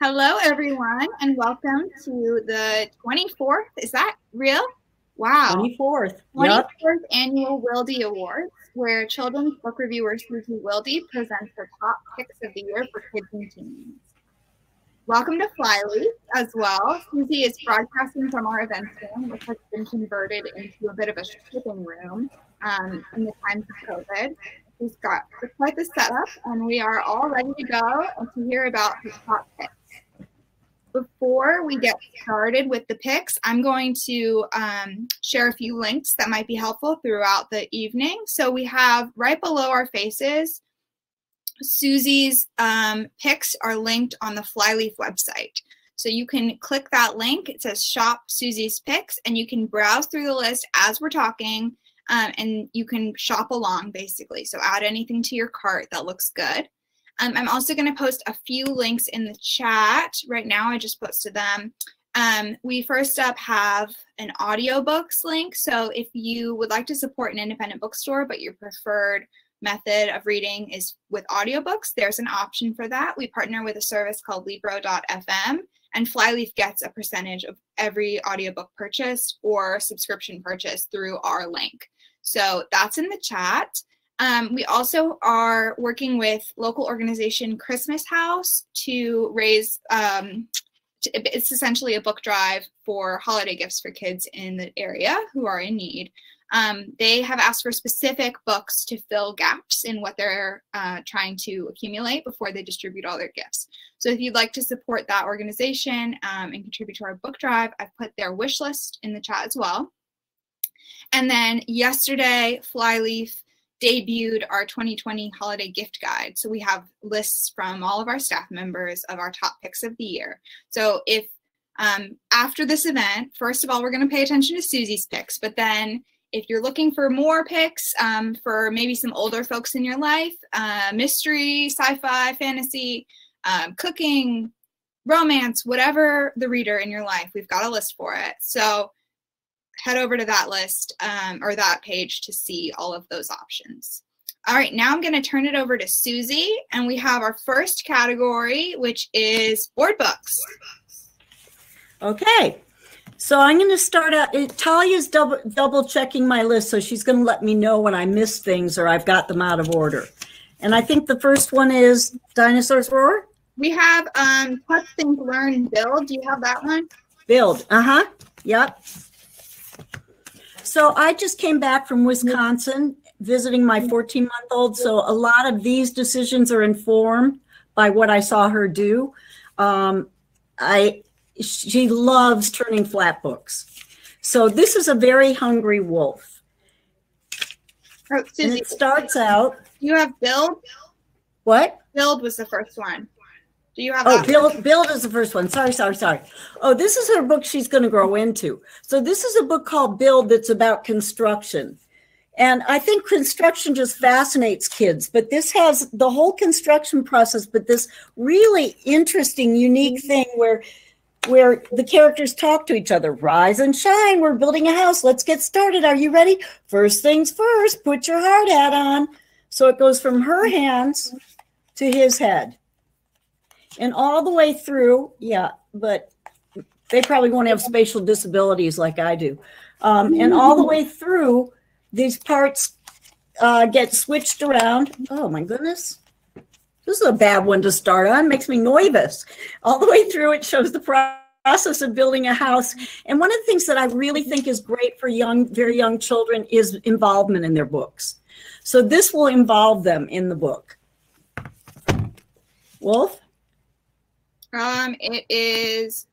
Hello, everyone, and welcome to the 24th. Is that real? Wow. 24th. 24th Annual Wilde Awards, where children's book reviewer Susie Wilde presents her top picks of the year for kids and teens. Welcome to Flyleaf as well. Susie is broadcasting from our event room, which has been converted into a bit of a shipping room in the times of COVID. She's got quite the setup, and we are all ready to go and to hear about her top picks. Before we get started with the picks, I'm going to share a few links that might be helpful throughout the evening. So we have right below our faces, Susie's picks are linked on the Flyleaf website. So you can click that link. It says Shop Susie's Picks, and you can browse through the list as we're talking, and you can shop along, basically. So add anything to your cart that looks good. I'm also going to post a few links in the chat right now. I just posted them. We first up have an audiobooks link. So if you would like to support an independent bookstore, but your preferred method of reading is with audiobooks, there's an option for that. We partner with a service called Libro.fm, and Flyleaf gets a percentage of every audiobook purchased or subscription purchase through our link. So that's in the chat. We also are working with local organization Christmas House to raise, it's essentially a book drive for holiday gifts for kids in the area who are in need. They have asked for specific books to fill gaps in what they're trying to accumulate before they distribute all their gifts. So if you'd like to support that organization and contribute to our book drive, I've put their wish list in the chat as well. And then yesterday, Flyleaf debuted our 2020 holiday gift guide. So we have lists from all of our staff members of our top picks of the year. So if after this event, first of all, we're going to pay attention to Susie's picks, but then if you're looking for more picks for maybe some older folks in your life, mystery, sci-fi, fantasy, cooking, romance, whatever the reader in your life, we've got a list for it. So head over to that list or that page to see all of those options. All right, now I'm going to turn it over to Susie, and we have our first category, which is board books. Okay, so I'm going to start out. Talia's double checking my list, so she's going to let me know when I miss things or I've got them out of order. And I think the first one is Dinosaurs Roar. We have Touch, Think, Learn, Build. Do you have that one? Build, yep. So I just came back from Wisconsin visiting my 14-month-old. So a lot of these decisions are informed by what I saw her do. She loves turning flat books. So this is a very hungry wolf. Oh, Susie, and it starts out. You have Build? What? Build was the first one. Do you have Build is the first one. Sorry. Oh, this is her book she's going to grow into. So this is a book called Build that's about construction. And I think construction just fascinates kids, but this has the whole construction process, but this really interesting, unique thing where the characters talk to each other. Rise and shine. We're building a house. Let's get started. Are you ready? First things first, put your hard hat on. So it goes from her hands to his head. And all the way through, but they probably won't have spatial disabilities like I do. And all the way through, these parts get switched around. Oh, my goodness. This is a bad one to start on. Makes me nervous. All the way through, it shows the process of building a house. And one of the things that I really think is great for very young children is involvement in their books. So this will involve them in the book. Wolf? It is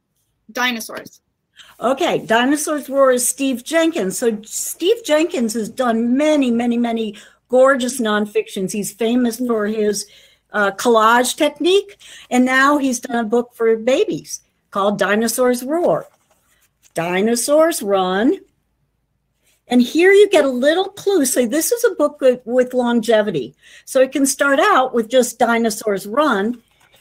Dinosaurs. Okay, Dinosaurs Roar is Steve Jenkins. So Steve Jenkins has done many gorgeous nonfictions. He's famous for his collage technique, and now he's done a book for babies called Dinosaurs Roar. Dinosaurs Run. And here you get a little clue. So this is a book with longevity. So it can start out with just Dinosaurs Run,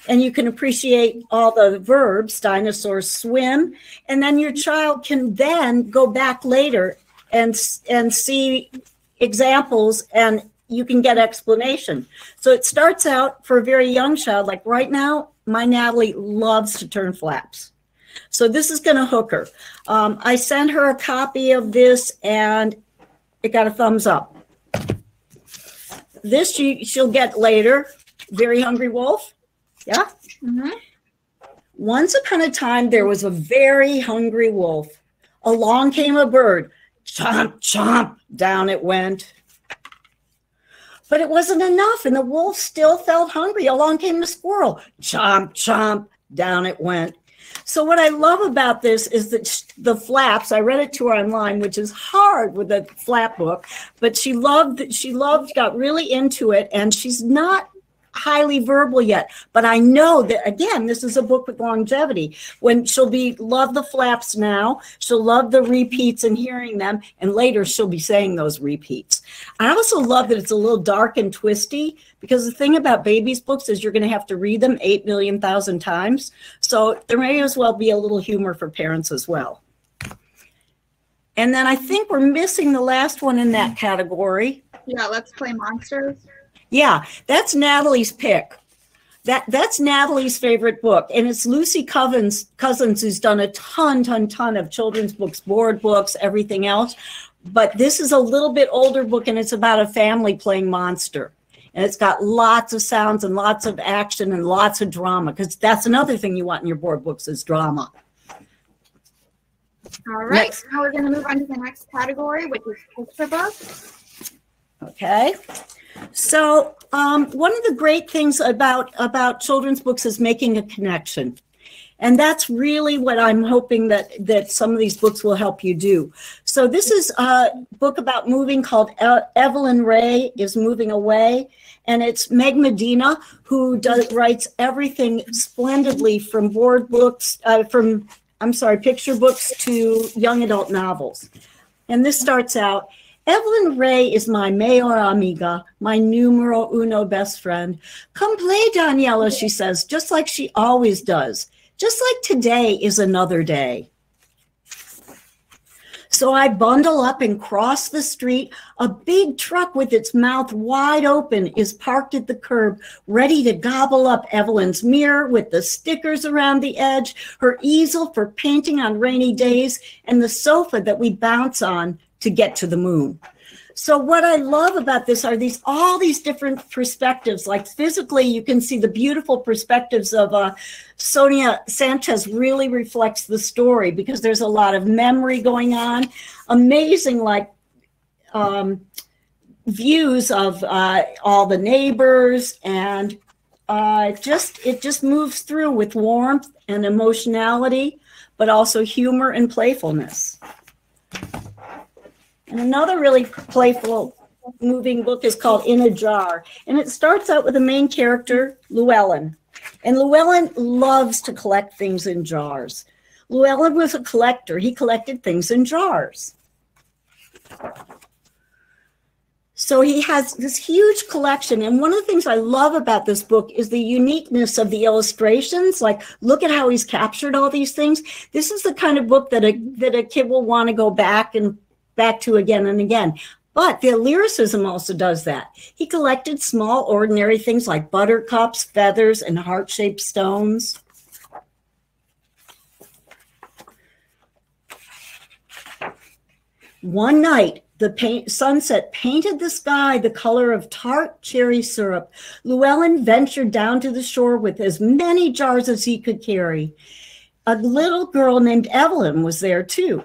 and you can appreciate all the verbs, dinosaurs swim, and then your child can then go back later and see examples and you can get explanation. So it starts out for a very young child. Like right now, my Natalie loves to turn flaps. So this is going to hook her. I sent her a copy of this and it got a thumbs up. This she'll get later. Very Hungry Wolf. Yeah. Mm-hmm. Once upon a time, there was a very hungry wolf. Along came a bird. Chomp, chomp, down it went. But it wasn't enough, and the wolf still felt hungry. Along came the squirrel. Chomp, chomp, down it went. So what I love about this is that the flaps, I read it to her online, which is hard with a flap book, but she got really into it, and she's not highly verbal yet, but I know that, again, this is a book with longevity. When she'll love the flaps now, she'll love the repeats and hearing them, and later she'll be saying those repeats. I also love that it's a little dark and twisty, because the thing about babies' books is you're going to have to read them 8 million thousand times, so there may as well be a little humor for parents as well. And then I think we're missing the last one in that category. Yeah, Let's Play Monsters. Yeah, that's Natalie's pick. That's Natalie's favorite book. And it's Lucy Cousins who's done a ton of children's books, board books, everything else. But this is a little bit older book, and it's about a family playing monster. And it's got lots of sounds and lots of action and lots of drama, because that's another thing you want in your board books is drama. All right, now we're going to move on to the next category, which is picture books. Okay. So one of the great things about children's books is making a connection. And that's really what I'm hoping that some of these books will help you do. So this is a book about moving called Evelyn Ray is Moving Away. And it's Meg Medina, who writes everything splendidly from board books, picture books to young adult novels. And this starts out, Evelyn Ray is my mejor amiga, my numero uno best friend. Come play, Daniela, she says, just like she always does. Just like today is another day. So I bundle up and cross the street. A big truck with its mouth wide open is parked at the curb, ready to gobble up Evelyn's mirror with the stickers around the edge, her easel for painting on rainy days, and the sofa that we bounce on to get to the moon. So what I love about this are all these different perspectives. Like physically, you can see the beautiful perspectives of Sonia Sanchez really reflects the story, because there's a lot of memory going on. Amazing, views of all the neighbors, and it just moves through with warmth and emotionality, but also humor and playfulness. And another really playful, moving book is called In a Jar. And it starts out with the main character, Llewellyn. And Llewellyn loves to collect things in jars. Llewellyn was a collector. He collected things in jars. So he has this huge collection. And one of the things I love about this book is the uniqueness of the illustrations. Like, look at how he's captured all these things. This is the kind of book that a kid will want to go back to again and again. But the lyricism also does that. He collected small, ordinary things like buttercups, feathers, and heart-shaped stones. One night, the sunset painted the sky the color of tart cherry syrup. Llewellyn ventured down to the shore with as many jars as he could carry. A little girl named Evelyn was there too.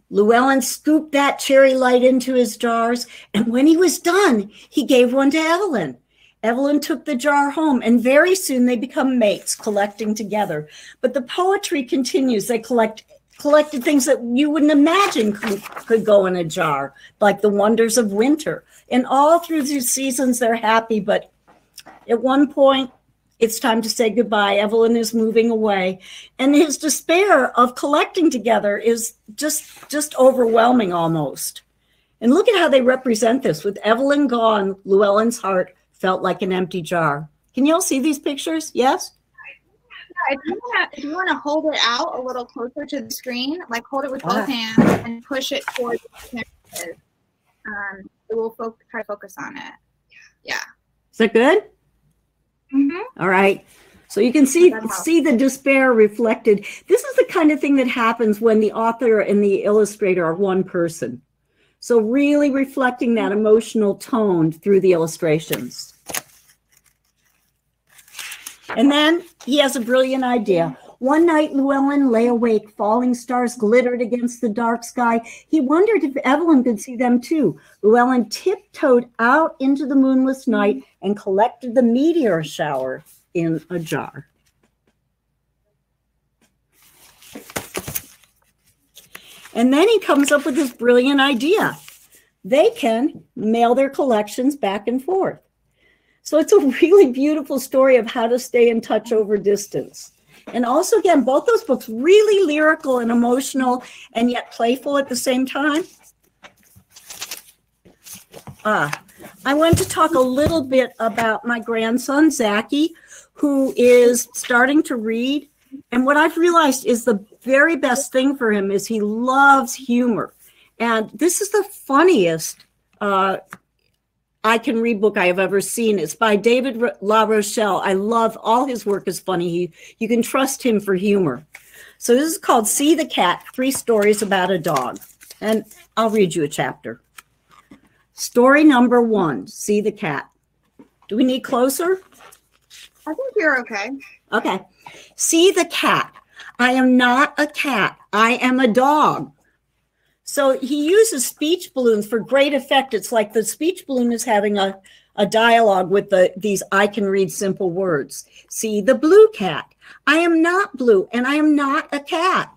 Llewellyn scooped that cherry light into his jars, and when he was done, he gave one to Evelyn. Evelyn took the jar home, and very soon they become mates, collecting together. But the poetry continues. They collected things that you wouldn't imagine could go in a jar, like the wonders of winter. And all through the seasons, they're happy, but at one point, it's time to say goodbye. Evelyn is moving away. And his despair of collecting together is just overwhelming almost. And look at how they represent this. With Evelyn gone, Llewellyn's heart felt like an empty jar. Can you all see these pictures? Yes? If you want to hold it out a little closer to the screen, like hold it with both hands and push it towards the picture. it will try to focus on it. Yeah. Is that good? Mm-hmm. All right. So you can see the despair reflected. This is the kind of thing that happens when the author and the illustrator are one person. So really reflecting that emotional tone through the illustrations. And then he has a brilliant idea. One night, Llewellyn lay awake. Falling stars glittered against the dark sky. He wondered if Evelyn could see them too. Llewellyn tiptoed out into the moonless night and collected the meteor shower in a jar. And then he comes up with this brilliant idea. They can mail their collections back and forth. So it's a really beautiful story of how to stay in touch over distance. And also, again, both those books really lyrical and emotional and yet playful at the same time. I want to talk a little bit about my grandson, Zachy, who is starting to read. And what I've realized is the very best thing for him is he loves humor. And this is the funniest I Can Read book I have ever seen. It's by David La Rochelle. I love all his work is funny. You can trust him for humor. So this is called See the Cat, 3 Stories About a Dog. And I'll read you a chapter. Story number 1, See the Cat. Do we need closer? I think you're okay. Okay. See the cat. I am not a cat. I am a dog. So he uses speech balloons for great effect. It's like the speech balloon is having a dialogue with these I can read simple words. See the blue cat. I am not blue and I am not a cat.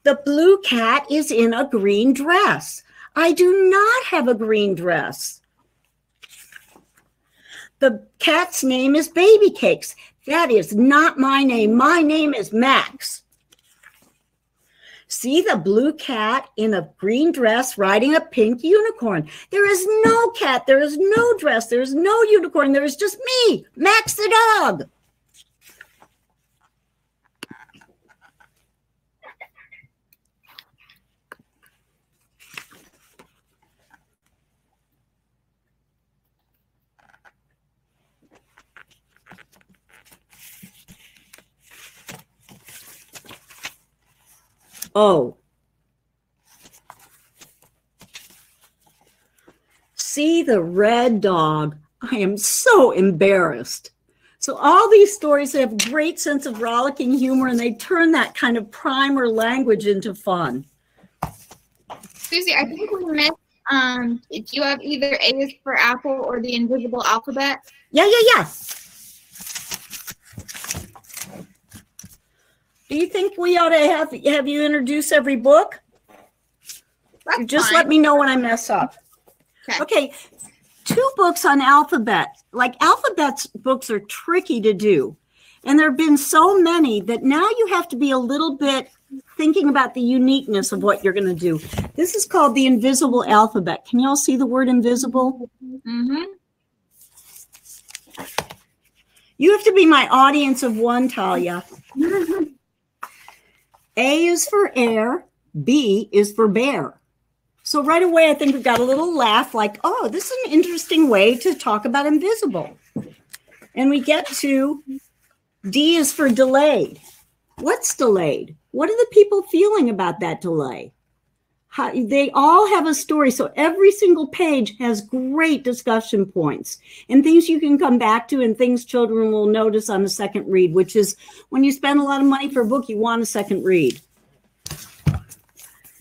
The blue cat is in a green dress. I do not have a green dress. The cat's name is Baby Cakes. That is not my name. My name is Max. See the blue cat in a green dress riding a pink unicorn. There is no cat. There is no dress. There is no unicorn. There is just me, Max the dog. Oh. See the red dog. I am so embarrassed. So all these stories have great sense of rollicking humor and they turn that kind of primer language into fun. Susie, I think we missed, do you have either A is for Apple or the invisible alphabet? Yeah. Do you think we ought to have you introduce every book? That's Just fine. let me know when I mess up. Okay, 2 books on alphabet. Like alphabet's books are tricky to do. And there have been so many that now you have to be a little bit thinking about the uniqueness of what you're going to do. This is called the invisible alphabet. Can y'all see the word invisible? Mm-hmm. You have to be my audience of one, Talia. A is for air, B is for bear. So right away, I think we've got a little laugh like, oh, this is an interesting way to talk about invisible. And we get to D is for delayed. What's delayed? What are the people feeling about that delay? They all have a story. So every single page has great discussion points and things you can come back to and things children will notice on the second read, which is when you spend a lot of money for a book, you want a second read.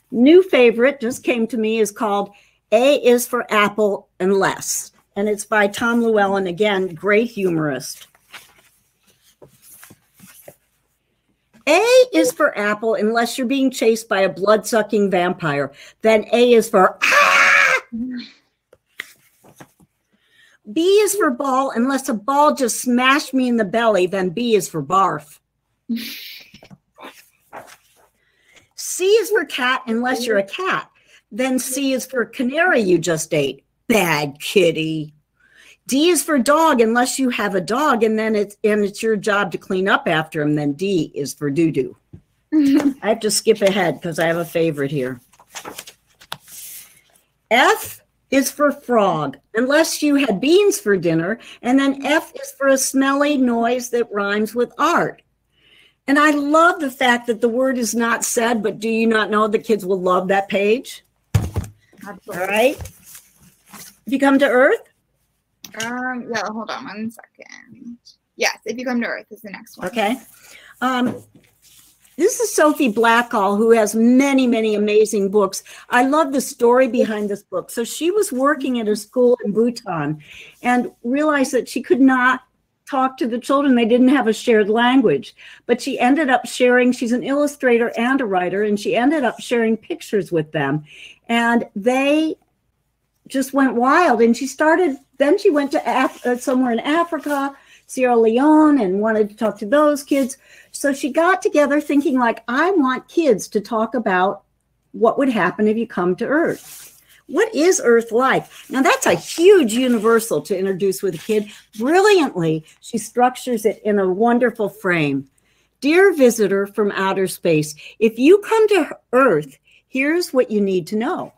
New favorite just came to me is called A is for Apple Unless. And it's by Tom Llewellyn. Again, great humorist. A is for apple unless you're being chased by a blood-sucking vampire. Then A is for ah! B is for ball unless a ball just smashed me in the belly. Then B is for barf. C is for cat unless you're a cat. Then C is for canary you just ate. Bad kitty. D is for dog unless you have a dog and then it's your job to clean up after him. Then D is for doo-doo. I have to skip ahead because I have a favorite here. F is for frog, unless you had beans for dinner. And then F is for a smelly noise that rhymes with art. And I love the fact that the word is not said, but do you not know the kids will love that page? Absolutely. All right. If you come to Earth? Yeah, hold on 1 second. Yes, If You Come to Earth is the next one. Okay. This is Sophie Blackall, who has many, many amazing books. I love the story behind this book. So she was working at a school in Bhutan and realized that she could not talk to the children. They didn't have a shared language. But she ended up sharing, she's an illustrator and a writer, and she ended up sharing pictures with them. And they just went wild. And she went to somewhere in Africa, Sierra Leone, and wanted to talk to those kids. So she got together thinking, like, I want kids to talk about what would happen if you come to Earth. What is Earth like? Now, that's a huge universal to introduce with a kid. Brilliantly, she structures it in a wonderful frame. Dear visitor from outer space, if you come to Earth, here's what you need to know.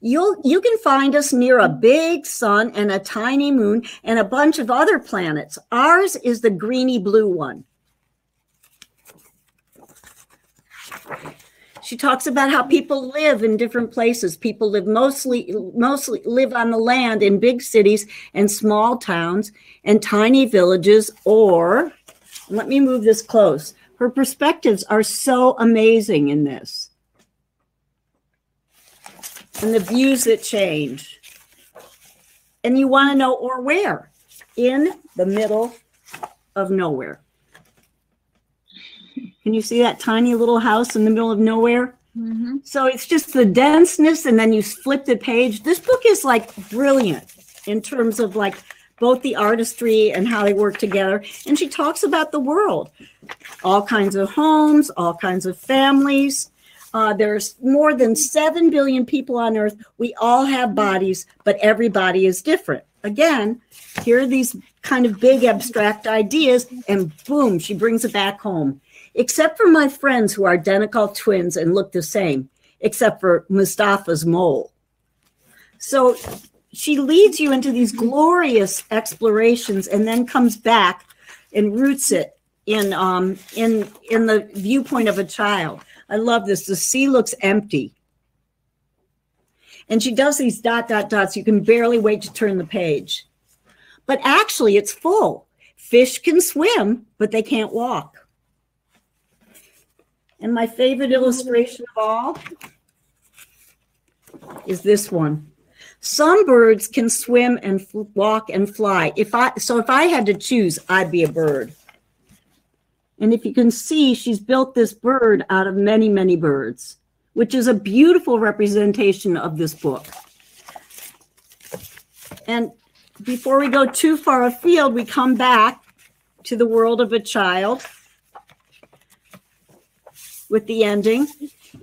You can find us near a big sun and a tiny moon and a bunch of other planets. Ours is the greeny blue one. She talks about how people live in different places. People live mostly live on the land in big cities and small towns and tiny villages, or, let me move this close. Her perspectives are so amazing in this. And the views that change. And you want to know, or where? In the middle of nowhere. Can you see that tiny little house in the middle of nowhere? Mm-hmm. So it's just the denseness, and then you flip the page. This book is like brilliant in terms of like both the artistry and how they work together. And she talks about the world. All kinds of homes, all kinds of families. There's more than 7 billion people on Earth. We all have bodies, but everybody is different. Again, here are these kind of big abstract ideas, and boom, she brings it back home. Except for my friends who are identical twins and look the same, except for Mustafa's mole. So she leads you into these glorious explorations and then comes back and roots it in the viewpoint of a child. I love this. The sea looks empty. And she does these dot, dot, dots. You can barely wait to turn the page. But actually, it's full. Fish can swim, but they can't walk. And my favorite illustration of all is this one. Some birds can swim and walk and fly. If I had to choose, I'd be a bird. And if you can see, she's built this bird out of many, many birds, which is a beautiful representation of this book. And before we go too far afield, we come back to the world of a child with the ending.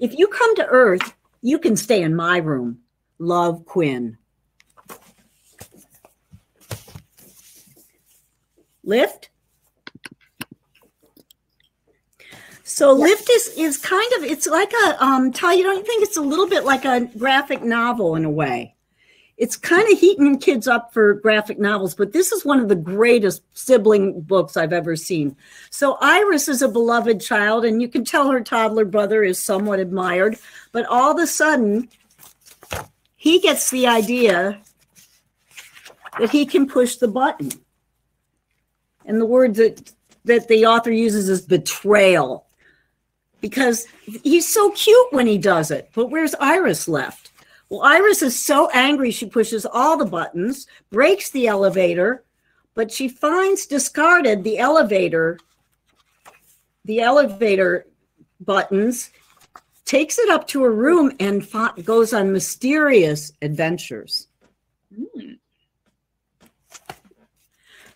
If you come to Earth, you can stay in my room. Love, Quinn. Lift. So Lift is kind of, it's like a, Talia, don't you think it's a little bit like a graphic novel in a way? It's kind of heating kids up for graphic novels, but this is one of the greatest sibling books I've ever seen. So Iris is a beloved child, and you can tell her toddler brother is somewhat admired, but all of a sudden, he gets the idea that he can push the button. And the word that the author uses is betrayal. Because he's so cute when he does it. But where's Iris left? Well, Iris is so angry she pushes all the buttons, breaks the elevator, but she finds discarded the elevator buttons, takes it up to her room, and goes on mysterious adventures. Mm.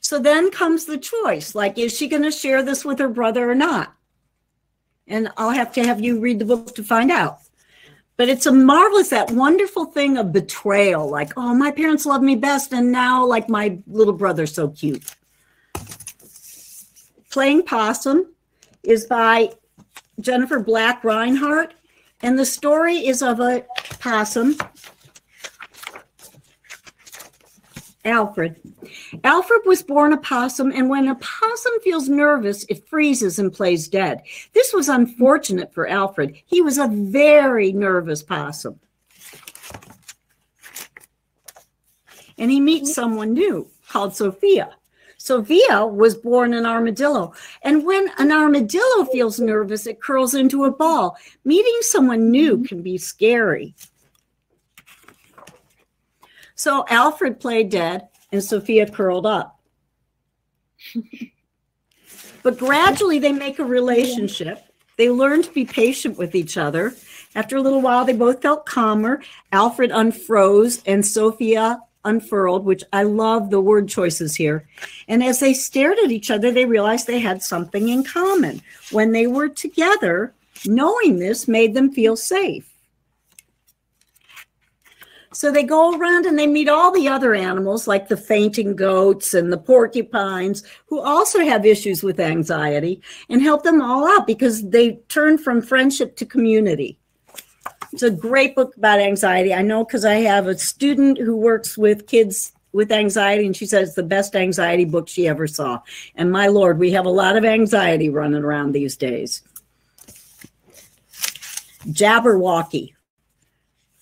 So then comes the choice, like, is she going to share this with her brother or not? And I'll have to have you read the book to find out. But it's a marvelous, that wonderful thing of betrayal. Like, oh, my parents love me best, and now, like, my little brother's so cute. Playing Possum is by Jennifer Black Reinhardt. And the story is of a possum, Alfred. Alfred was born a possum, and when a possum feels nervous, it freezes and plays dead. This was unfortunate for Alfred. He was a very nervous possum. And he meets someone new called Sophia. Sophia was born an armadillo. And when an armadillo feels nervous, it curls into a ball. Meeting someone new can be scary. So Alfred played dead and Sophia curled up. But gradually they make a relationship. They learn to be patient with each other. After a little while, they both felt calmer. Alfred unfroze and Sophia unfurled, which I love the word choices here. And as they stared at each other, they realized they had something in common. When they were together, knowing this made them feel safe. So they go around and they meet all the other animals, like the fainting goats and the porcupines, who also have issues with anxiety, and help them all out because they turn from friendship to community. It's a great book about anxiety. I know because I have a student who works with kids with anxiety, and she says it's the best anxiety book she ever saw. And my Lord, we have a lot of anxiety running around these days. Jabberwocky.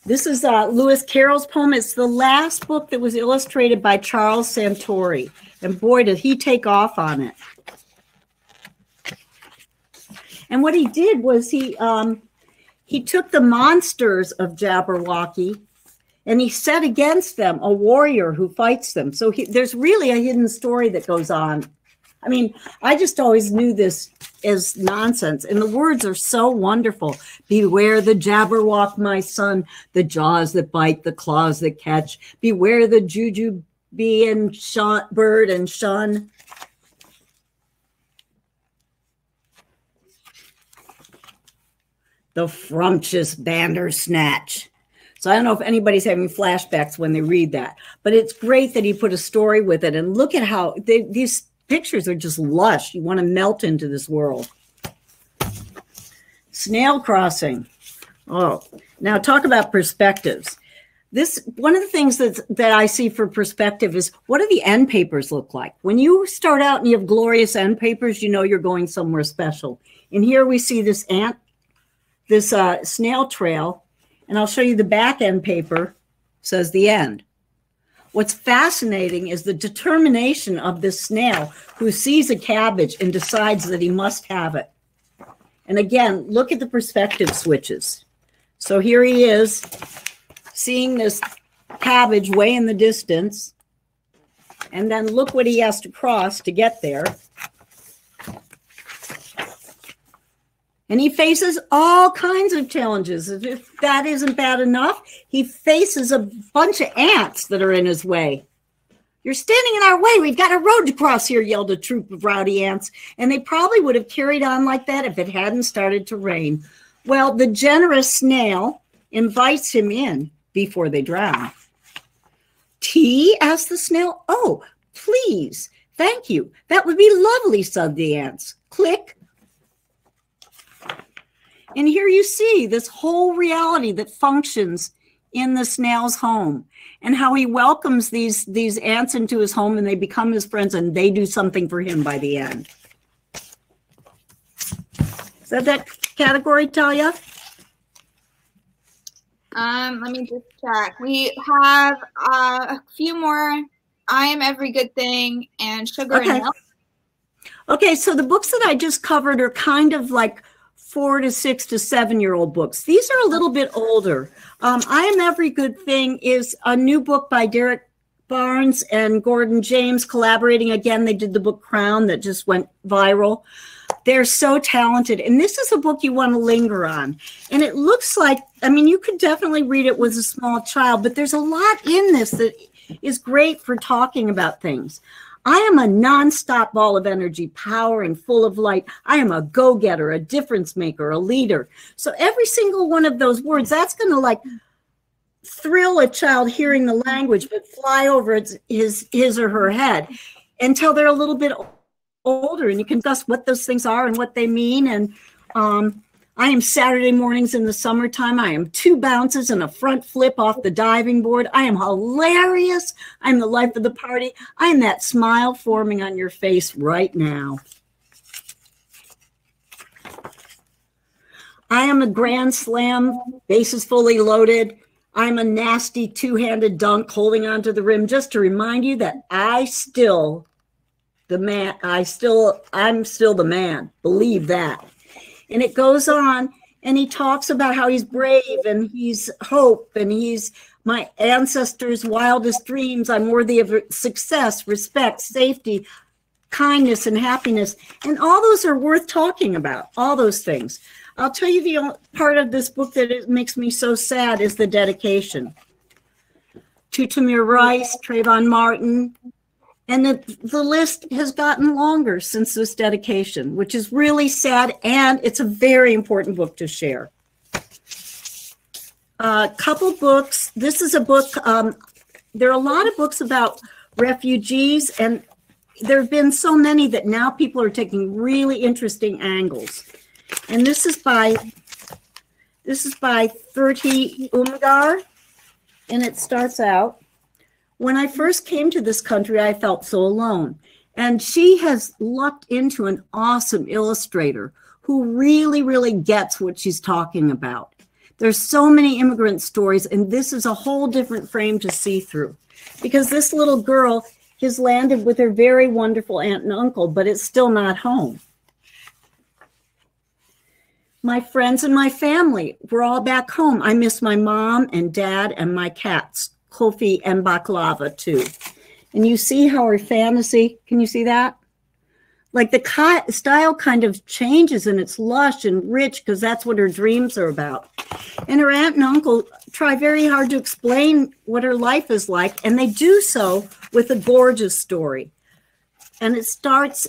This is Lewis Carroll's poem. It's the last book that was illustrated by Charles Santori. And boy, did he take off on it. And what he did was he took the monsters of Jabberwocky and he set against them a warrior who fights them. So there's really a hidden story that goes on. I mean, I just always knew this as nonsense. And the words are so wonderful. Beware the Jabberwock, my son, the jaws that bite, the claws that catch. Beware the jujube and bird and shun. The frumptuous bandersnatch. So I don't know if anybody's having flashbacks when they read that, but it's great that he put a story with it. And look at how these pictures are just lush. You want to melt into this world. Snail crossing. Oh, now talk about perspectives. One of the things that I see for perspective is, what do the end papers look like? When you start out and you have glorious end papers, you know you're going somewhere special. And here we see this snail trail, and I'll show you the back end paper, says the end. What's fascinating is the determination of this snail who sees a cabbage and decides that he must have it. And again, look at the perspective switches. So here he is seeing this cabbage way in the distance, and then look what he has to cross to get there. And he faces all kinds of challenges. If that isn't bad enough, he faces a bunch of ants that are in his way. You're standing in our way. We've got a road to cross here, yelled a troop of rowdy ants. And they probably would have carried on like that if it hadn't started to rain. Well, the generous snail invites him in before they drown. Tea? Asked the snail. Oh, please. Thank you. That would be lovely, said the ants. Click. And here you see this whole reality that functions in the snail's home, and how he welcomes these ants into his home, and they become his friends, and they do something for him by the end. Is that category, Talia? Let me just check. We have a few more. I Am Every Good Thing and Sugar and Milk. Okay, so the books that I just covered are kind of like 4 to 6 to 7-year-old books. These are a little bit older. I Am Every Good Thing is a new book by Derek Barnes and Gordon James collaborating again. They did the book Crown that just went viral. They're so talented. And this is a book you want to linger on. And it looks like, I mean, you could definitely read it with a small child, but there's a lot in this that is great for talking about things. I am a nonstop ball of energy, power, and full of light. I am a go-getter, a difference maker, a leader. So every single one of those words, that's going to like thrill a child hearing the language, but fly over his or her head until they're a little bit older, and you can discuss what those things are and what they mean. And I am Saturday mornings in the summertime. I am 2 bounces and a front flip off the diving board. I am hilarious. I'm the life of the party. I am that smile forming on your face right now. I am a grand slam, bases fully loaded. I'm a nasty 2-handed dunk holding onto the rim, just to remind you that I'm still the man. Believe that. And it goes on, and he talks about how he's brave and he's hope and he's my ancestors' wildest dreams. I'm worthy of success, respect, safety, kindness, and happiness. And all those are worth talking about, all those things. I'll tell you, the part of this book that it makes me so sad is the dedication to Tamir Rice, Trayvon Martin, and the list has gotten longer since this dedication, which is really sad, and it's a very important book to share. A couple books. This is a book. There are a lot of books about refugees, and there have been so many that now people are taking really interesting angles. And this is by Ferti Umgar, and it starts out, when I first came to this country, I felt so alone. And she has lucked into an awesome illustrator who really, really gets what she's talking about. There's so many immigrant stories, and this is a whole different frame to see through. Because this little girl has landed with her very wonderful aunt and uncle, but it's still not home. My friends and my family, we're all back home. I miss my mom and dad and my cats, Kofi and Baklava too. And you see how her fantasy, can you see that? Like the style kind of changes, and it's lush and rich because that's what her dreams are about. And her aunt and uncle try very hard to explain what her life is like, and they do so with a gorgeous story. And it starts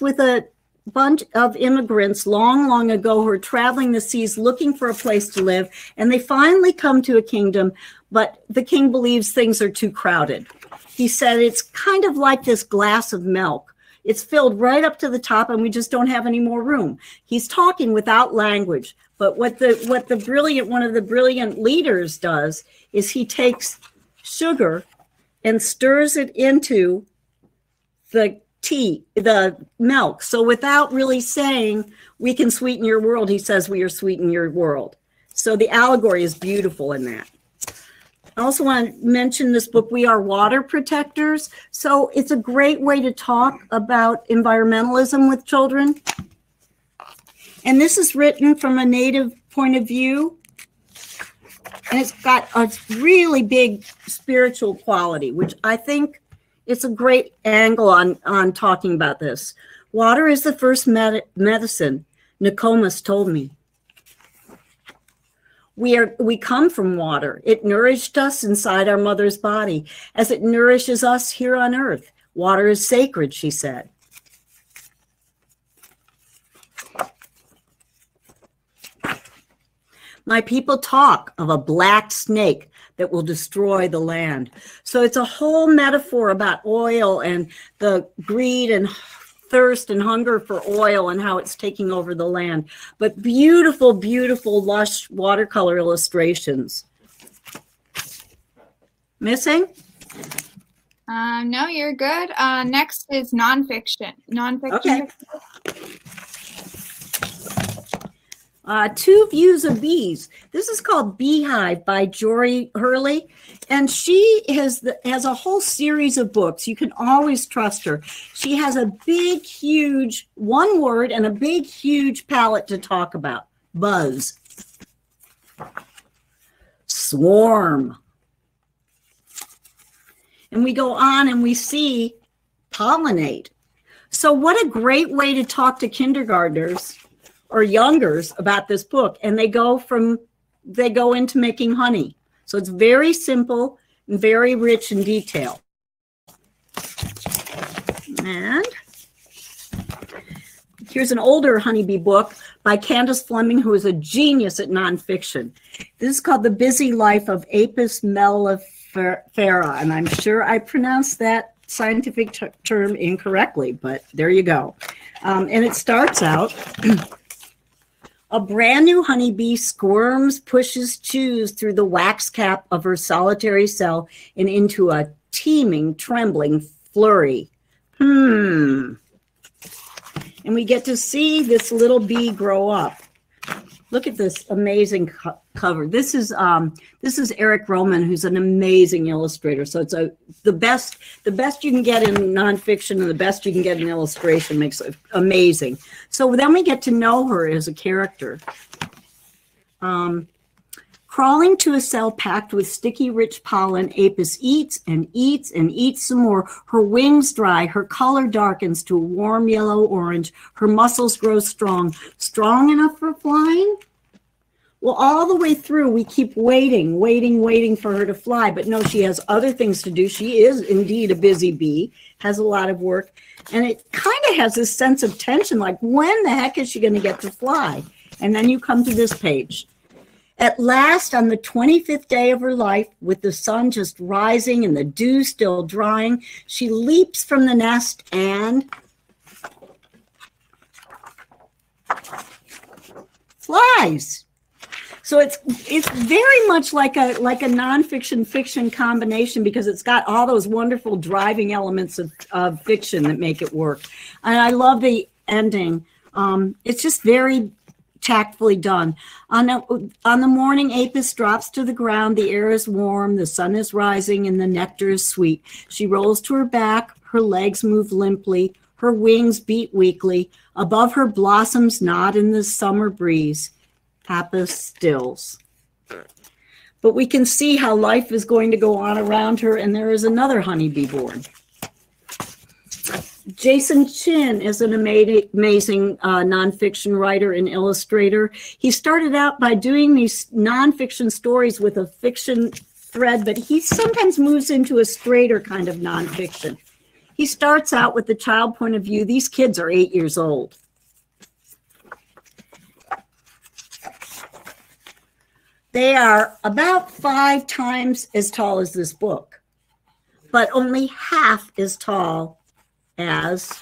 with a bunch of immigrants long ago who are traveling the seas looking for a place to live, and they finally come to a kingdom, but the king believes things are too crowded. He said it's kind of like this glass of milk. It's filled right up to the top, and we just don't have any more room. He's talking without language, but one of the brilliant leaders does is he takes sugar and stirs it into the milk. So without really saying, we can sweeten your world, he says, we are sweetening your world. So the allegory is beautiful in that. I also want to mention this book, We Are Water Protectors. So it's a great way to talk about environmentalism with children. And this is written from a Native point of view. And it's got a really big spiritual quality, which I think it's a great angle on talking about this. Water is the first medicine, Nokomis told me. We come from water. It nourished us inside our mother's body as it nourishes us here on earth. Water is sacred, she said. My people talk of a black snake that will destroy the land. So it's a whole metaphor about oil and the greed and thirst and hunger for oil and how it's taking over the land. But beautiful, beautiful, lush watercolor illustrations. Missing? No, you're good. Next is nonfiction. Okay. Two Views of Bees. This is called Beehive by Jory Hurley, and she has a whole series of books. You can always trust her. She has a big, huge, one word and a big, huge palette to talk about. Buzz. Swarm. And we go on and we see pollinate. So what a great way to talk to kindergartners or youngers about this book, and they go into making honey. So it's very simple and very rich in detail. And here's an older honeybee book by Candace Fleming, who is a genius at nonfiction. This is called The Busy Life of Apis mellifera, and I'm sure I pronounced that scientific term incorrectly, but there you go. And it starts out, A brand new honeybee squirms, pushes, chews through the wax cap of her solitary cell and into a teeming, trembling flurry. And we get to see this little bee grow up. Look at this amazing cover. This is Eric Roman, who's an amazing illustrator. So it's the best you can get in nonfiction and the best you can get in illustration, makes it amazing. So then we get to know her as a character. Crawling to a cell packed with sticky, rich pollen, Apis eats and eats and eats some more. Her wings dry, her color darkens to a warm yellow-orange. Her muscles grow strong. Strong enough for flying? Well, all the way through, we keep waiting for her to fly. But no, she has other things to do. She is indeed a busy bee, has a lot of work. And it kind of has this sense of tension, like when the heck is she going to get to fly? And then you come to this page. At last, on the 25th day of her life, with the sun just rising and the dew still drying, she leaps from the nest and flies. So it's very much like a nonfiction fiction combination, because it's got all those wonderful driving elements of fiction that make it work. And I love the ending. It's just very tactfully done. On the morning, Apis drops to the ground. The air is warm, the sun is rising, and the nectar is sweet. She rolls to her back. Her legs move limply. Her wings beat weakly. Above her, blossoms nod in the summer breeze. Apis stills. But we can see how life is going to go on around her, and there is another honeybee born. Jason Chin is an amazing nonfiction writer and illustrator. He started out by doing these nonfiction stories with a fiction thread, but he sometimes moves into a straighter kind of nonfiction. He starts out with the child point of view. These kids are 8 years old. They are about 5 times as tall as this book, but only half as tall as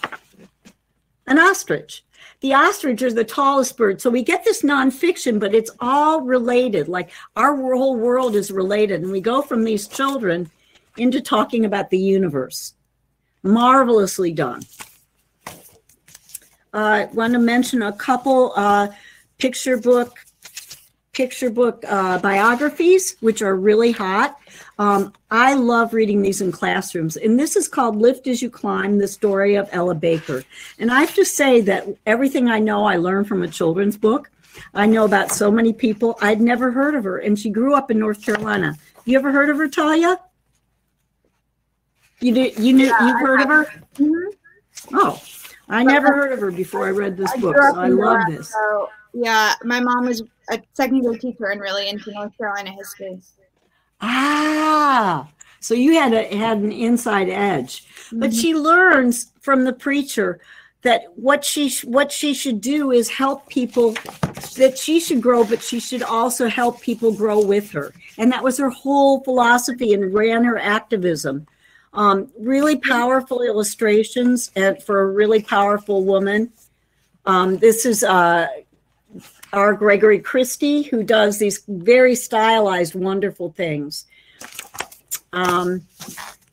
an ostrich. The ostrich is the tallest bird. So we get this nonfiction, but it's all related. Like our whole world is related. And we go from these children into talking about the universe. Marvelously done. I want to mention a couple picture book biographies, which are really hot. I love reading these in classrooms. And this is called Lift as You Climb, the story of Ella Baker. And I have to say that everything I know, I learned from a children's book. I know about so many people. I'd never heard of her. And she grew up in North Carolina. You ever heard of her, Talia? You've heard of her? Mm-hmm. Oh, I never heard of her before I read this book. So I love this. So, yeah, my mom was a secondary teacher and really into North Carolina history. Ah, so you had an inside edge. Mm-hmm. But she learns from the preacher that what she should do is help people, that she should grow, but she should also help people grow with her. And that was her whole philosophy and ran her activism. Really powerful illustrations and for a really powerful woman. This is our Gregory Christie, who does these very stylized, wonderful things.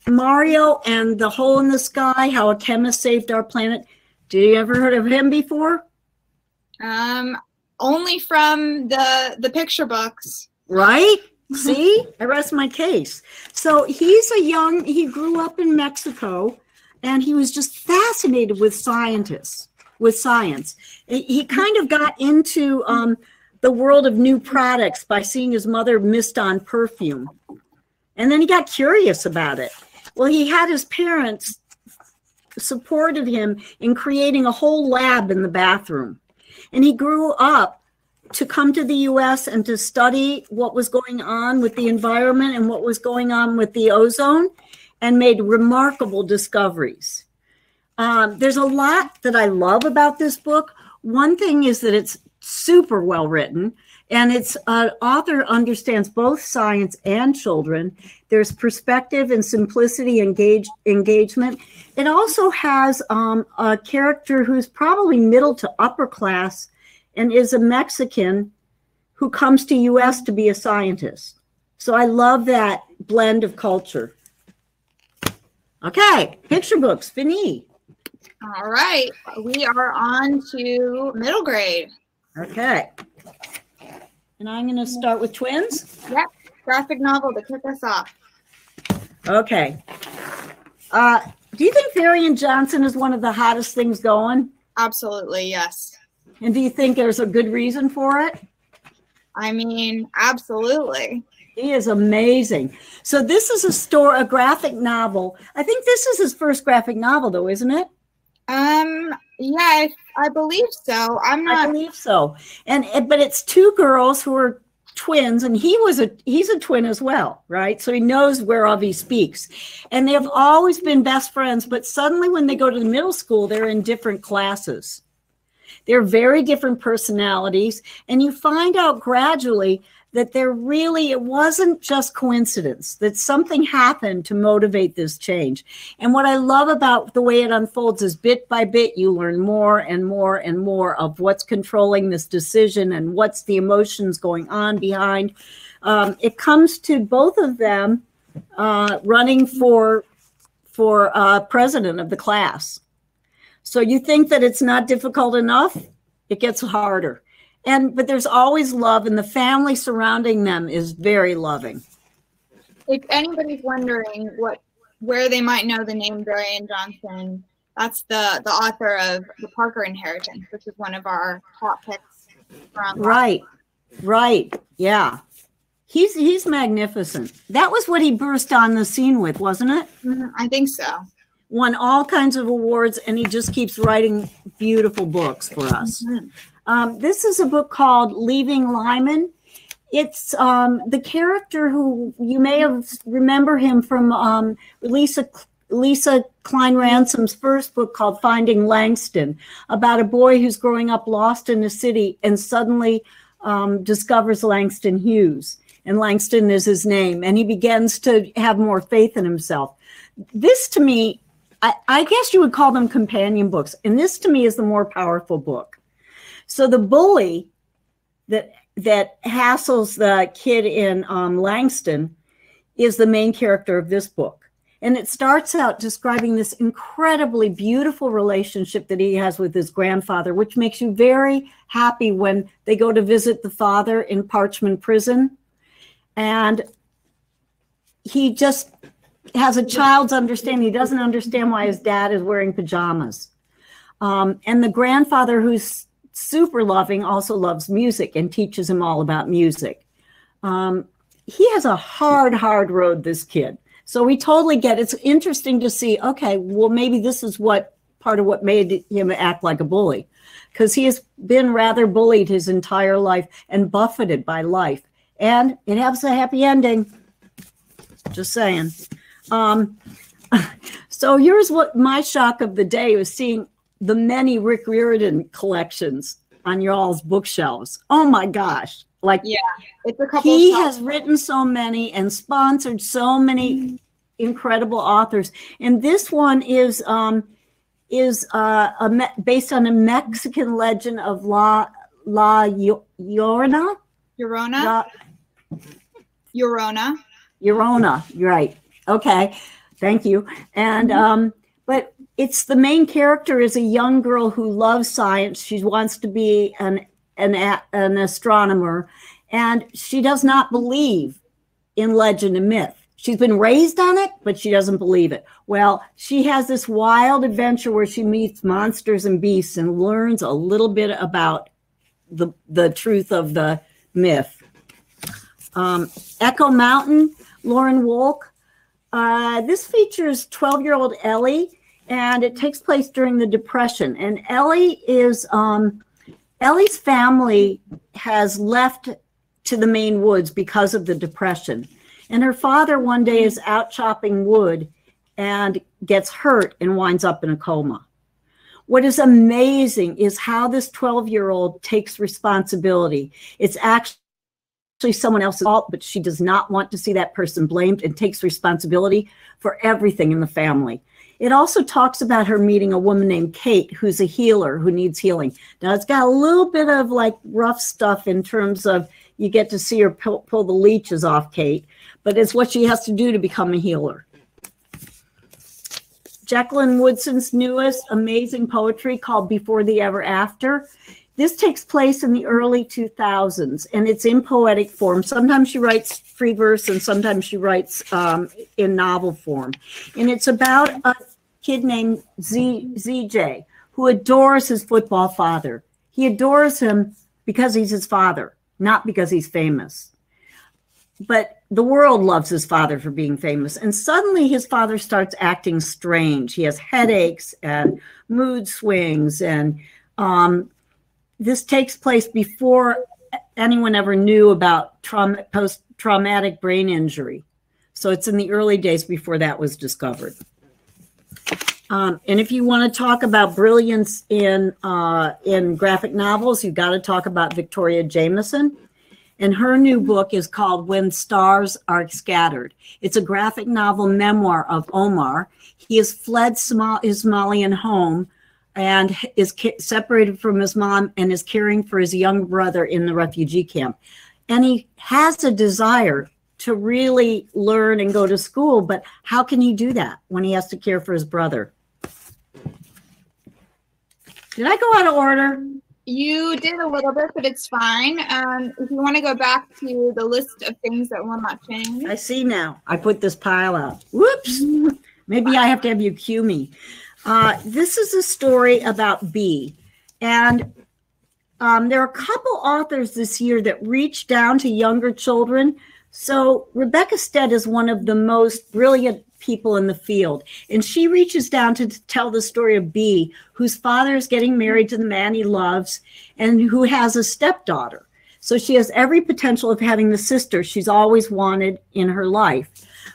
Mario and the Hole in the Sky, How a Chemist Saved Our Planet. Did you ever heard of him before? Only from the picture books. Right? See, I rest my case. So he grew up in Mexico, and he was just fascinated with science. He kind of got into the world of new products by seeing his mother mist on perfume. And then he got curious about it. Well, he had his parents supported him in creating a whole lab in the bathroom. And he grew up to come to the U.S. and to study what was going on with the environment and what was going on with the ozone, and made remarkable discoveries. There's a lot that I love about this book. One thing is that it's super well written, and its author understands both science and children. There's perspective and simplicity, engagement. It also has a character who's probably middle to upper class and is a Mexican who comes to US to be a scientist. So I love that blend of culture. Okay, picture books, fini. All right, we are on to middle grade. Okay. And I'm going to start with twins. Yep, graphic novel to kick us off. Okay. Do you think Varian Johnson is one of the hottest things going? Absolutely, yes. And do you think there's a good reason for it? I mean, absolutely. He is amazing. So this is a graphic novel. I think this is his first graphic novel, though, isn't it? Yeah, I believe so. I believe so. But it's two girls who are twins, and he's a twin as well, right? So he knows whereof he speaks. And they have always been best friends, but suddenly when they go to the middle school, they're in different classes. They're very different personalities, and you find out gradually that it wasn't just coincidence, that something happened to motivate this change. And what I love about the way it unfolds is bit by bit, you learn more and more and more of what's controlling this decision and what's the emotions going on behind. It comes to both of them running for president of the class. So you think that it's not difficult enough? It gets harder. But there's always love, and the family surrounding them is very loving. If anybody's wondering where they might know the name Varian Johnson, that's the author of The Parker Inheritance, which is one of our top picks. Right, yeah. He's magnificent. That was what he burst on the scene with, wasn't it? I think so. Won all kinds of awards, and he just keeps writing beautiful books for us. This is a book called Leaving Lyman. It's the character who you may have remember him from Lisa Klein Ransom's first book called Finding Langston, about a boy who's growing up lost in a city and suddenly discovers Langston Hughes. And Langston is his name. And he begins to have more faith in himself. This, to me, I guess you would call them companion books. And this, to me, is the more powerful book. So the bully that hassles the kid in Langston is the main character of this book. And it starts out describing this incredibly beautiful relationship that he has with his grandfather, which makes you very happy when they go to visit the father in Parchman Prison. And he just has a child's understanding. He doesn't understand why his dad is wearing pajamas. And the grandfather, who's super loving, also loves music and teaches him all about music. He has a hard road, this kid. So we totally get it. It's interesting to see, okay, well, maybe this is part of what made him act like a bully, because he has been rather bullied his entire life and buffeted by life. And it has a happy ending. Just saying. So here's what my shock of the day was, seeing the many Rick Riordan collections on y'all's bookshelves. Oh my gosh. Like, yeah, it's a couple. He has written so many and sponsored so many incredible authors. And this one is based on a Mexican legend of La Llorona. Llorona. You're right. Okay. Thank you. And, but it's the main character is a young girl who loves science. She wants to be an astronomer, and she does not believe in legend and myth. She's been raised on it, but she doesn't believe it. Well, she has this wild adventure where she meets monsters and beasts and learns a little bit about the truth of the myth. Echo Mountain, Lauren Wolk. This features 12-year-old Ellie, and it takes place during the Depression. And Ellie's family has left to the Maine woods because of the Depression. And her father one day is out chopping wood and gets hurt and winds up in a coma. What is amazing is how this 12-year-old takes responsibility. It's actually someone else's fault, but she does not want to see that person blamed and takes responsibility for everything in the family. It also talks about her meeting a woman named Kate, who's a healer who needs healing. Now, it's got a little bit of like rough stuff in terms of you get to see her pull the leeches off Kate, but it's what she has to do to become a healer. Jacqueline Woodson's newest amazing poetry called Before the Ever After. This takes place in the early 2000s, and it's in poetic form. Sometimes she writes free verse, and sometimes she writes in novel form. And it's about a kid named ZJ, who adores his football father. He adores him because he's his father, not because he's famous. But the world loves his father for being famous. And suddenly his father starts acting strange. He has headaches and mood swings, and this takes place before anyone ever knew about post-traumatic brain injury. So it's in the early days before that was discovered. And if you want to talk about brilliance in graphic novels, you've got to talk about Victoria Jameson. And her new book is called When Stars Are Scattered. It's a graphic novel memoir of Omar. He has fled his Somalian home and is separated from his mom and is caring for his young brother in the refugee camp. And he has a desire to really learn and go to school, but how can he do that when he has to care for his brother? Did I go out of order? You did a little bit, but it's fine. If you want to go back to the list of things that will not change. I see now. I put this pile out. Whoops. Maybe I have to have you cue me. This is a story about Bee. And there are a couple authors this year that reach down to younger children. So Rebecca Stead is one of the most brilliant people in the field. And she reaches down to tell the story of Bee, whose father is getting married to the man he loves and who has a stepdaughter. So she has every potential of having the sister she's always wanted in her life.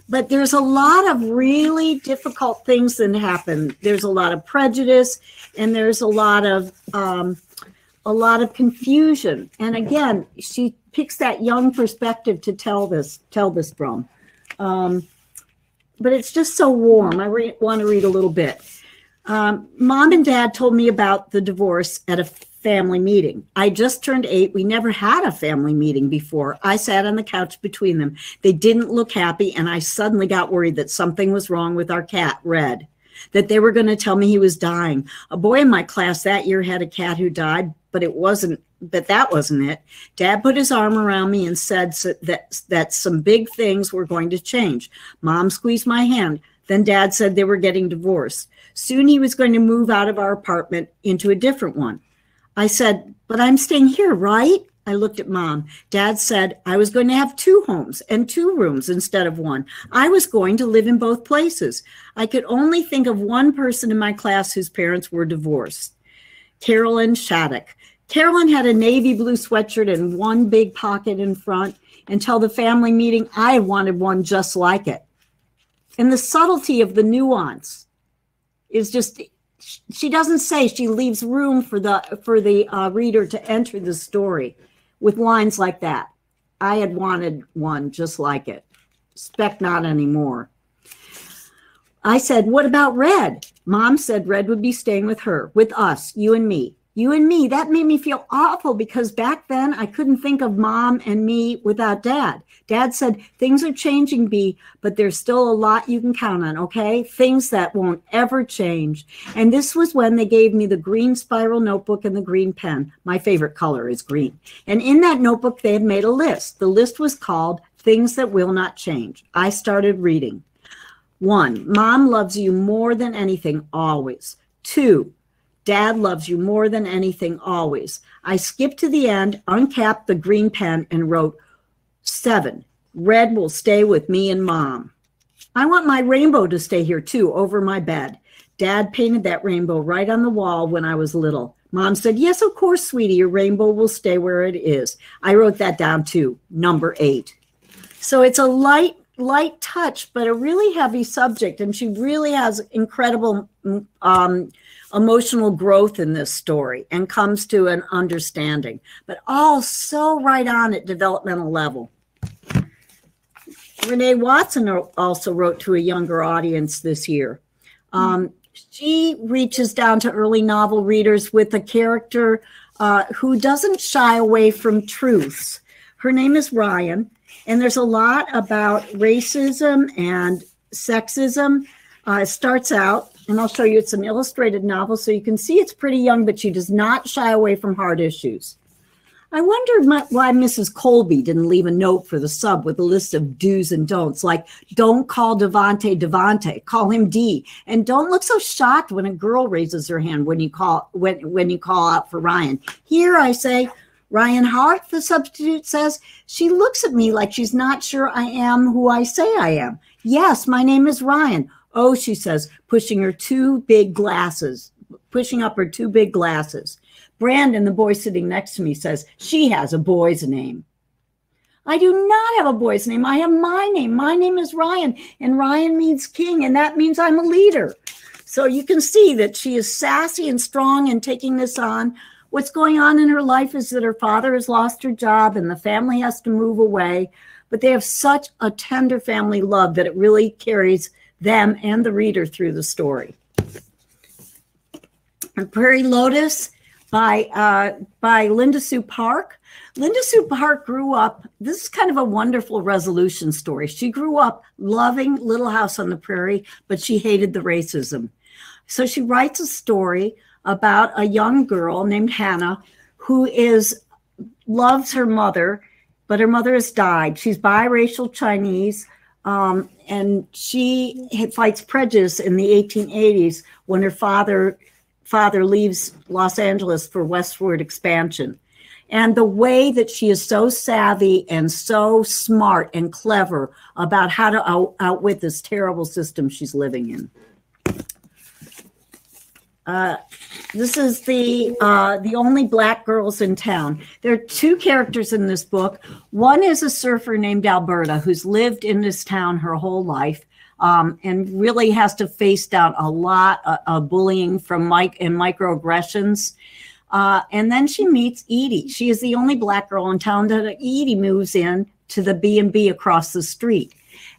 But there's a lot of really difficult things that happen. There's a lot of prejudice, and there's a lot of confusion. And again, she picks that young perspective to tell this from. But it's just so warm. I want to read a little bit. Mom and Dad told me about the divorce at a family meeting. I just turned 8. We never had a family meeting before. I sat on the couch between them. They didn't look happy, and I suddenly got worried that something was wrong with our cat, Red, that they were going to tell me he was dying. A boy in my class that year had a cat who died, but that wasn't it. Dad put his arm around me and said that some big things were going to change. Mom squeezed my hand. Then Dad said they were getting divorced. Soon he was going to move out of our apartment into a different one. I said, but I'm staying here, right? I looked at Mom. Dad said I was going to have 2 homes and 2 rooms instead of 1. I was going to live in both places. I could only think of one person in my class whose parents were divorced. Carolyn Shattuck. Carolyn had a navy blue sweatshirt and one big pocket in front. Until the family meeting, I wanted one just like it. And the subtlety of the nuance is just, she doesn't say, she leaves room for the reader to enter the story with lines like that. I had wanted one just like it. Expect not anymore. I said, what about Red? Mom said Red would be staying with her, with us, you and me. You and me, that made me feel awful because back then I couldn't think of Mom and me without Dad. Dad said, things are changing, Bee, but there's still a lot you can count on, okay? Things that won't ever change. And this was when they gave me the green spiral notebook and the green pen. My favorite color is green. And in that notebook, they had made a list. The list was called Things That Will Not Change. I started reading. 1, Mom loves you more than anything, always. 2, Dad loves you more than anything, always. I skipped to the end, uncapped the green pen, and wrote 7. Red will stay with me and Mom. I want my rainbow to stay here too, over my bed. Dad painted that rainbow right on the wall when I was little. Mom said, yes, of course, sweetie, your rainbow will stay where it is. I wrote that down too, number 8. So it's a light touch, but a really heavy subject. And she really has incredible emotional growth in this story and comes to an understanding, but all so right on at developmental level. Renee Watson also wrote to a younger audience this year. She reaches down to early novel readers with a character who doesn't shy away from truths. Her name is Ryan, and there's a lot about racism and sexism. It starts out, and I'll show you, it's an illustrated novel, so you can see it's pretty young, but she does not shy away from hard issues. I wondered why Mrs. Colby didn't leave a note for the sub with a list of do's and don'ts, like don't call Devante, call him D, and don't look so shocked when a girl raises her hand when you call out for Ryan. Here I say, Ryan Hart, the substitute says, she looks at me like she's not sure I am who I say I am. Yes, my name is Ryan. Oh, she says, pushing up her two big glasses. Brandon, the boy sitting next to me, says, she has a boy's name. I do not have a boy's name. I have my name. My name is Ryan, and Ryan means king, and that means I'm a leader. So you can see that she is sassy and strong and taking this on. What's going on in her life is that her father has lost her job, and the family has to move away. But they have such a tender family love that it really carries them and the reader through the story. Prairie Lotus by Linda Sue Park. Linda Sue Park grew up, this is kind of a wonderful resolution story. She grew up loving Little House on the Prairie, but she hated the racism. So she writes a story about a young girl named Hannah who loves her mother, but her mother has died. She's biracial Chinese, and she fights prejudice in the 1880s when her father leaves Los Angeles for westward expansion. And the way that she is so savvy and so smart and clever about how to outwit this terrible system she's living in. This is the only black girls in town. There are two characters in this book. One is a surfer named Alberta who's lived in this town her whole life. And really has to face down a lot of bullying from microaggressions. And then she meets Edie. She is the only black girl in town that Edie moves in to the B&B across the street.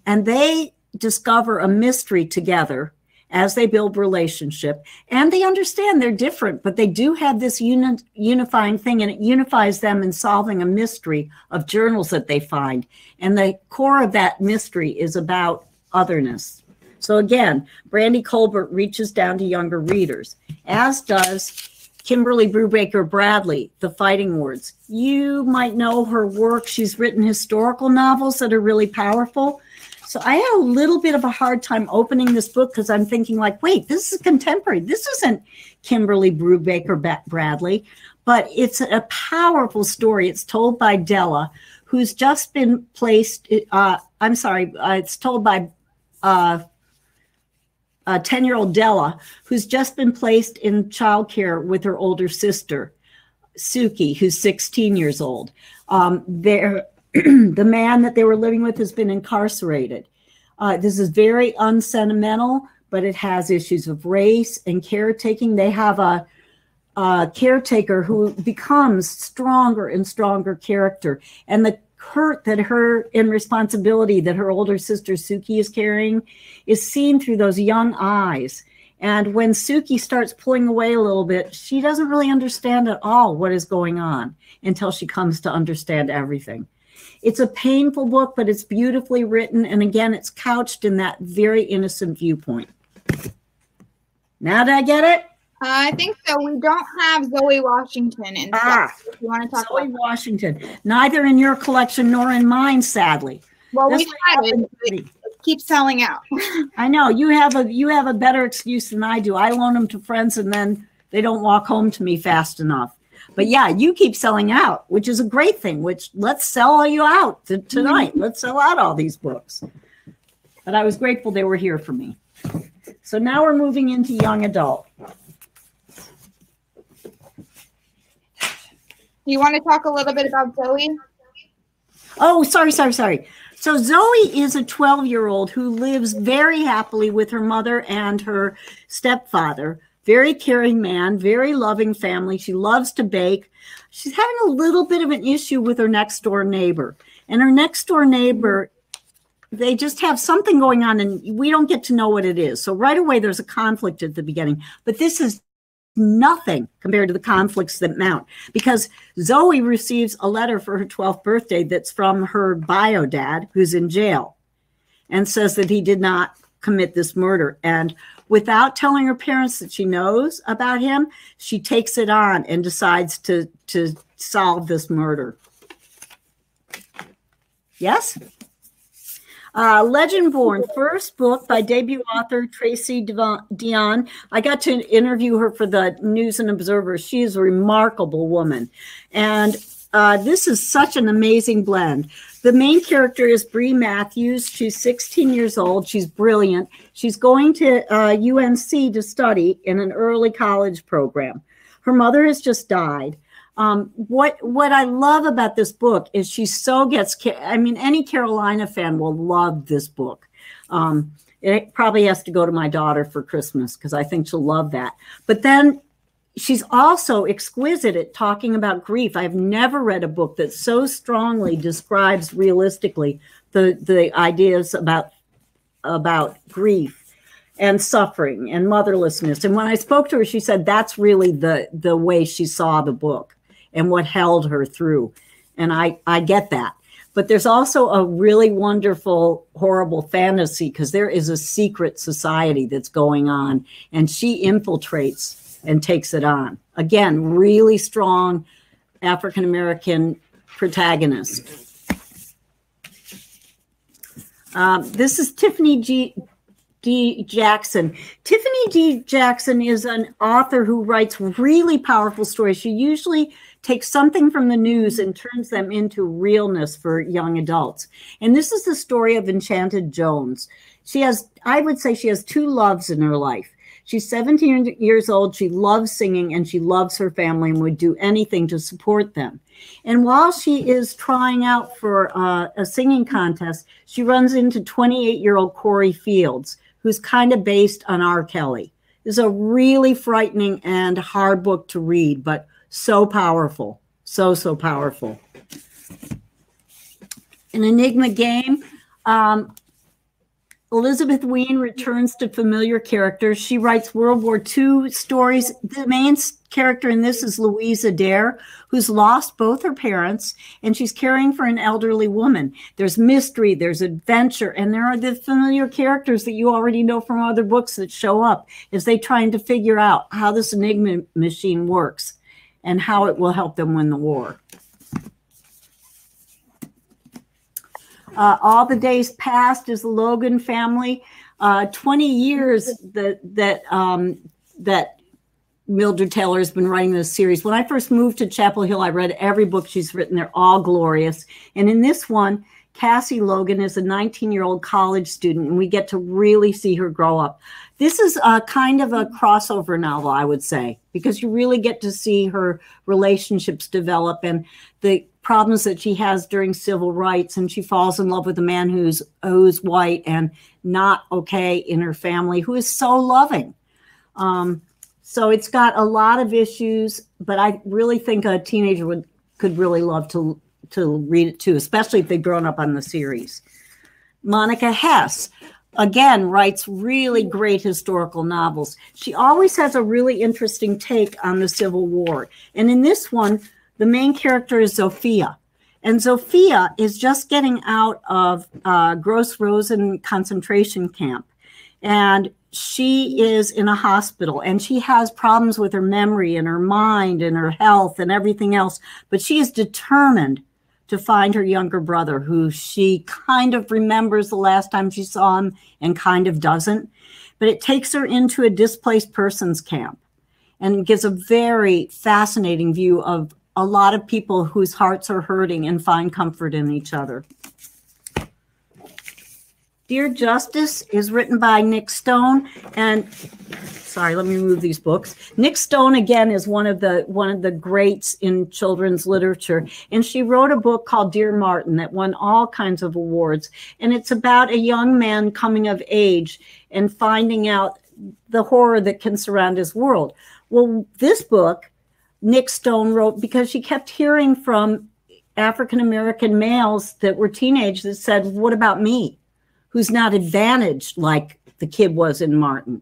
And they discover a mystery together as they build relationship. And they understand they're different, but they do have this unifying thing, and it unifies them in solving a mystery of journals that they find. And the core of that mystery is about otherness. So again, Brandy Colbert reaches down to younger readers, as does Kimberly Brubaker Bradley, The Fighting Words. You might know her work. She's written historical novels that are really powerful. So I had a little bit of a hard time opening this book because I'm thinking like, wait, this is contemporary. This isn't Kimberly Brubaker Bradley, but it's a powerful story. It's told by Della, who's just been placed, it's told by 10-year-old Della, who's just been placed in childcare with her older sister, Suki, who's 16 years old. The man that they were living with has been incarcerated. This is very unsentimental, but it has issues of race and caretaking. They have a caretaker who becomes stronger and stronger character. And the hurt that her and responsibility that her older sister Suki is carrying is seen through those young eyes. And when Suki starts pulling away a little bit, she doesn't really understand at all what is going on until she comes to understand everything. It's a painful book, but it's beautifully written. And again, it's couched in that very innocent viewpoint. Now did I get it? I think so. We don't have Zoe Washington in stuff. If you want to talk Zoe Washington. Neither in your collection nor in mine, sadly. Well, we've had it. It keeps selling out. I know. You have a better excuse than I do. I loan them to friends and then they don't walk home to me fast enough. But yeah, you keep selling out, which is a great thing, which let's sell you out tonight. Let's sell out all these books. But I was grateful they were here for me. So now we're moving into young adult. You want to talk a little bit about Zoe? Oh, sorry. So Zoe is a 12-year-old who lives very happily with her mother and her stepfather. Very caring man, very loving family. She loves to bake. She's having a little bit of an issue with her next door neighbor. And her next door neighbor they just have something going on and we don't get to know what it is. So right away, there's a conflict at the beginning, but this is nothing compared to the conflicts that mount, because Zoe receives a letter for her 12th birthday that's from her bio dad, who's in jail, and says that he did not commit this murder. And without telling her parents that she knows about him, she takes it on and decides to solve this murder. Yes? Legend Born, first book by debut author Tracy Dion. I got to interview her for the News and Observer. She is a remarkable woman. And this is such an amazing blend. The main character is Bree Matthews. She's 16 years old. She's brilliant. She's going to UNC to study in an early college program. Her mother has just died. What I love about this book is she so gets, I mean, any Carolina fan will love this book. It probably has to go to my daughter for Christmas because I think she'll love that. But then she's also exquisite at talking about grief. I've never read a book that so strongly describes realistically the ideas about grief and suffering and motherlessness. And when I spoke to her, she said that's really the way she saw the book and what held her through. And I get that. But there's also a really wonderful, horrible fantasy because there is a secret society that's going on and she infiltrates and takes it on. Again, really strong African-American protagonist. This is Tiffany D. Jackson. Tiffany D. Jackson is an author who writes really powerful stories. She usually takes something from the news and turns them into realness for young adults. And this is the story of Enchanted Jones. I would say she has two loves in her life. She's 17 years old. She loves singing and she loves her family and would do anything to support them. And while she is trying out for a singing contest, she runs into 28-year-old Corey Fields, who's kind of based on R. Kelly. It's a really frightening and hard book to read, but so powerful, so powerful. An Enigma Game. Elizabeth Wein returns to familiar characters. She writes World War II stories. The main character in this is Louise Adair, who's lost both her parents, and she's caring for an elderly woman. There's mystery, there's adventure, and there are the familiar characters that you already know from other books that show up as they trying to figure out how this Enigma machine works and how it will help them win the war. All the Days Past is the Logan family. 20 years that Mildred Taylor has been writing this series. When I first moved to Chapel Hill, I read every book she's written. They're all glorious. And in this one, Cassie Logan is a 19-year-old college student, and we get to really see her grow up. This is a kind of a crossover novel, I would say, because you really get to see her relationships develop and the problems that she has during civil rights, and she falls in love with a man who's white and not okay in her family, who is so loving. So it's got a lot of issues, but I really think a teenager could really love to read it too, especially if they've grown up on the series. Monica Hess, again, writes really great historical novels. She always has a really interesting take on the Civil War. And in this one, the main character is Sophia. And Sophia is just getting out of Gross Rosen concentration camp. And she is in a hospital and she has problems with her memory and her mind and her health and everything else. But she is determined to find her younger brother, who she kind of remembers the last time she saw him and kind of doesn't. But it takes her into a displaced persons camp and gives a very fascinating view of a lot of people whose hearts are hurting and find comfort in each other. Dear Justice is written by Nick Stone, and sorry, let me move these books. Nick Stone again is one of the greats in children's literature, and she wrote a book called Dear Martin that won all kinds of awards, and it's about a young man coming of age and finding out the horror that can surround his world. Well, this book Nick Stone wrote because she kept hearing from African-American males that were teenagers that said, what about me? who's not advantaged like the kid was in Martin.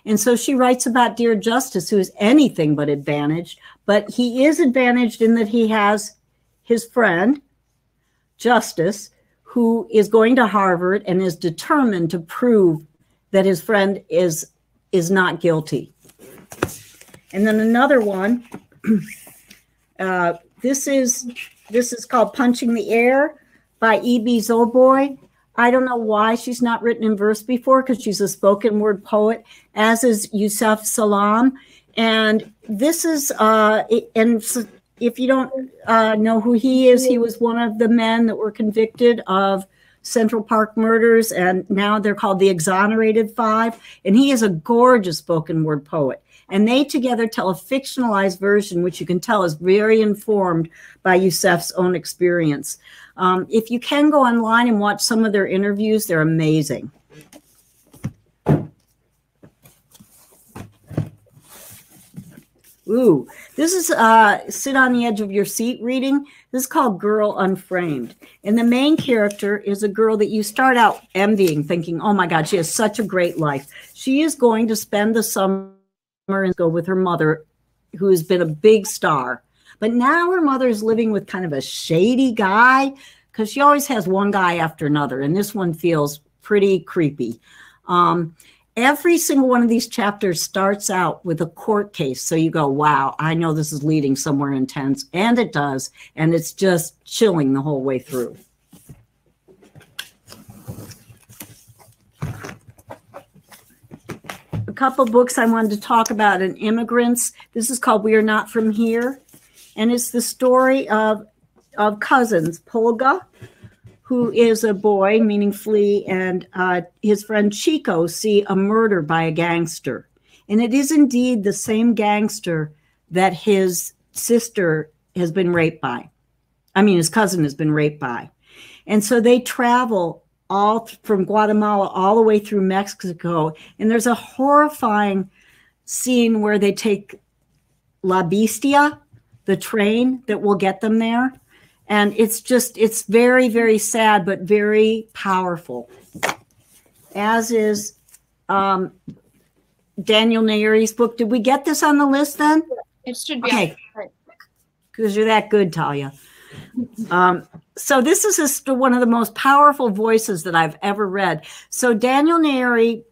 And so she writes about Dear Justice, who is anything but advantaged, but he is advantaged in that he has his friend, Justice, who is going to Harvard and is determined to prove that his friend is not guilty. And then another one, this is called Punching the Air by E.B. Zolboy. I don't know why she's not written in verse before, because she's a spoken word poet, as is Yusuf Salam. And this is, and if you don't know who he is, he was one of the men that were convicted of Central Park murders, and now they're called the Exonerated Five. And he is a gorgeous spoken word poet. And they together tell a fictionalized version, which you can tell is very informed by Yusuf's own experience. If you can go online and watch some of their interviews, they're amazing. Ooh, this is Sit on the Edge of Your Seat reading. This is called Girl Unframed. And the main character is a girl that you start out envying, thinking, oh my God, she has such a great life. She is going to spend the summer and go with her mother, who has been a big star. But now her mother is living with kind of a shady guy, because she always has one guy after another. And this one feels pretty creepy. Every single one of these chapters starts out with a court case. So you go, wow, I know this is leading somewhere intense. And it does. And it's just chilling the whole way through. A couple books I wanted to talk about in immigrants. This is called We Are Not From Here. And it's the story of cousins, Polga, who is a boy, meaning Flea, and his friend Chico see a murder by a gangster. And it is indeed the same gangster that his sister has been raped by. I mean, his cousin has been raped by. And so they travel all from Guatemala all the way through Mexico. And there's a horrifying scene where they take La Bestia, the train that will get them there. And it's very, very sad, but very powerful. As is Daniel Nayeri's book. Did we get this on the list then? It should be. Okay. Because you're that good, Talia. So this is one of the most powerful voices that I've ever read. So Daniel Nayeri,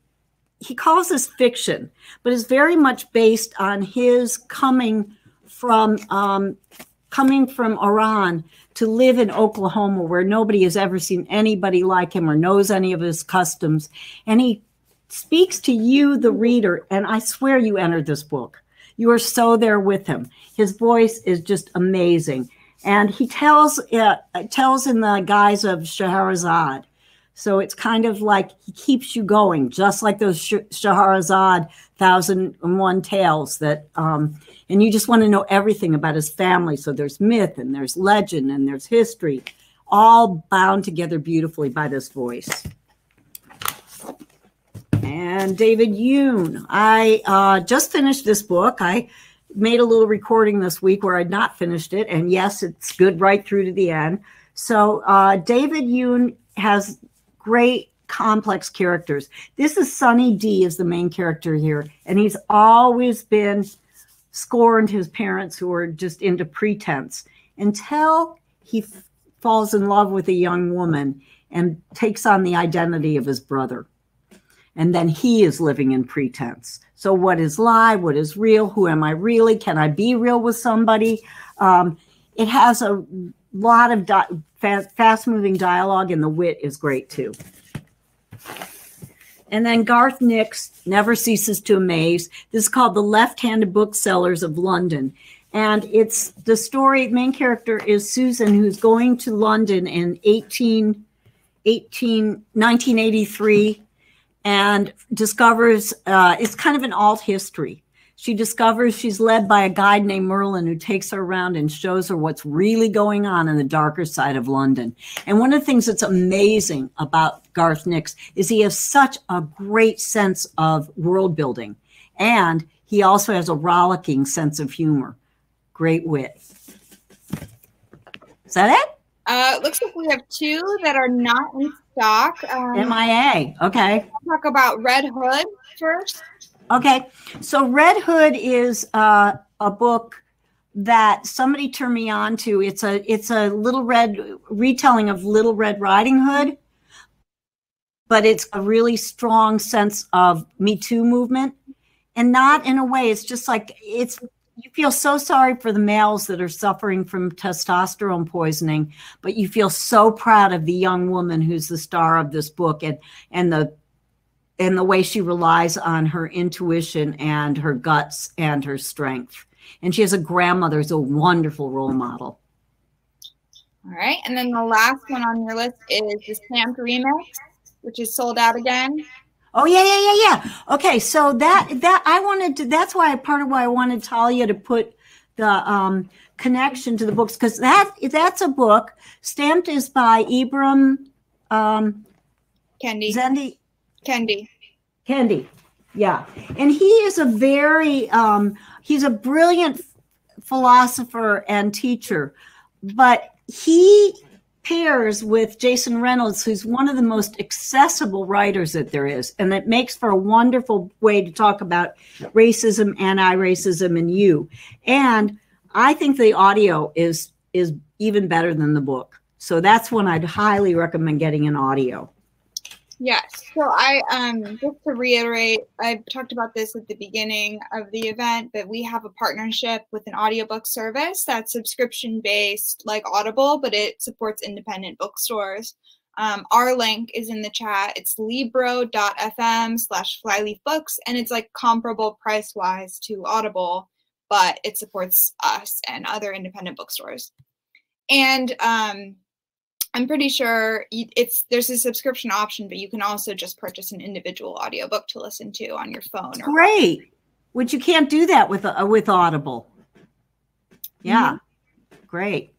he calls this fiction, but it's very much based on his coming from Iran to live in Oklahoma, where nobody has ever seen anybody like him or knows any of his customs. And he speaks to you, the reader, and I swear you entered this book. You are so there with him. His voice is just amazing. And he tells in the guise of Scheherazade. So it's kind of like he keeps you going, just like those Scheherazade 1001 tales that, and you just want to know everything about his family. So there's myth and there's legend and there's history, all bound together beautifully by this voice. And David Yoon, I just finished this book. I made a little recording this week where I'd not finished it. And yes, it's good right through to the end. So David Yoon has great complex characters. This is Sonny D is the main character here. And he's always been scorned his parents, who are just into pretense, until he falls in love with a young woman and takes on the identity of his brother. And then he is living in pretense. So what is lie? What is real? Who am I really? Can I be real with somebody? It has a lot of fast-moving dialogue, and the wit is great too. And then Garth Nix never ceases to amaze. This is called The Left-Handed Booksellers of London. And it's the story, main character is Susan, who's going to London in 1983 and discovers, it's kind of an alt history. She discovers she's led by a guide named Merlin, who takes her around and shows her what's really going on in the darker side of London. And one of the things that's amazing about Garth Nix is he has such a great sense of world building. And he also has a rollicking sense of humor. Great wit. Is that it? It looks like we have 2 that are not in stock. MIA. Okay. Talk about Red Hood first. Okay. So Red Hood is a book that somebody turned me on to. It's a Little Red retelling of Little Red Riding Hood, but it's a really strong sense of Me Too movement, and not in a way. It's just like you feel so sorry for the males that are suffering from testosterone poisoning, but you feel so proud of the young woman who's the star of this book, and the way she relies on her intuition and her guts and her strength. And she has a grandmother who's a wonderful role model. All right. And then the last one on your list is the Stamped Remix, which is sold out again. Oh, yeah. Okay, so that's why part of why I wanted Talia to put the connection to the books, because that's a book. Stamped is by Ibram Kendi. Kendi, yeah. And he is he's a brilliant philosopher and teacher, but he pairs with Jason Reynolds, who's one of the most accessible writers that there is, and that makes for a wonderful way to talk about racism, anti-racism, and you. And I think the audio is even better than the book. So that's one I'd highly recommend getting an audio. Yes. So I just to reiterate, I talked about this at the beginning of the event, but we have a partnership with an audiobook service that's subscription based like Audible, but it supports independent bookstores. Our link is in the chat. It's libro.fm/Flyleaf Books, and it's like comparable price wise to Audible, but it supports us and other independent bookstores. And I'm pretty sure there's a subscription option, but you can also just purchase an individual audiobook to listen to on your phone. Great. Which you can't do that with Audible. Yeah. Mm-hmm. Great.